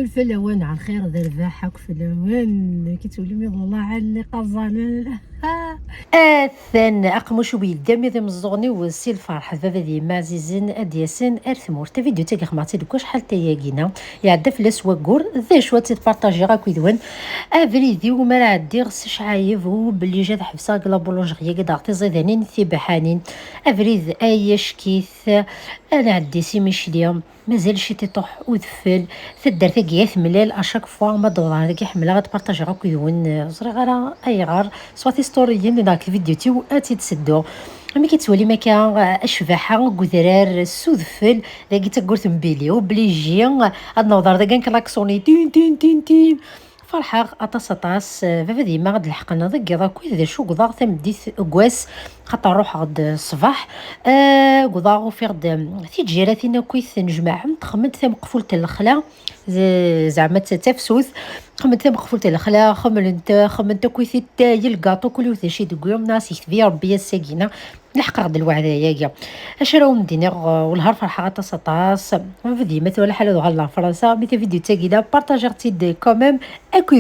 والفلوان على الخير ذرباحك فلوان كتولي من الله على قزان. اثن اقمش بيدامي ذي مزغني وسي الفرح بابا ديما عزيزين ادياسن ارثمور تا فيديو تاعي خماتي دوك شحال تاياكينا يعدا فلاس وكور ذا شوا تبارطاجي غاك ويدوان افريدي وما راه عندي غس شعايب وبلي جات حبسه كلابولوجيا كدا عطي زيدانين ثبحانين افريد اي شكيث انا عندي سي مشليا مازال شي تطح وذفل تدار تاكيات ملال اشاك فوا ما دوران كي حمله غتبارطاجي غاك ويدوان صغيره اي غار سواتي ستوريين داك الفيديو تيو اتي تسدو ملي كتولي مكا اشباحه كذرار سودفل لاقي تقولت مبيلي وبلي جي هاد النظر دا كان كلاكسوني تين تين تين تين فرحة أطاس فافا ديما غاد لحقنا ذاك يضا كويس ذا شو قضا تمديت كواس خاطر نروح غد الصباح قضا وفي غد في جيراتنا كويس نجمع تخمنت ثم قفولة الخلا زعما تفسوس خمنت مقفولة الخلا خمنت كويس تاي الكاطو كل يوث شي دقيوم ناس يكتبيا ربي الساكينة لحق غد الوعدة ياكيا اش راهو مدينة والهار فرحة طاس فديما ولا حاجة غالا فرنسا ميتا فيديو تاكيدا بارطاجي كوميم اكو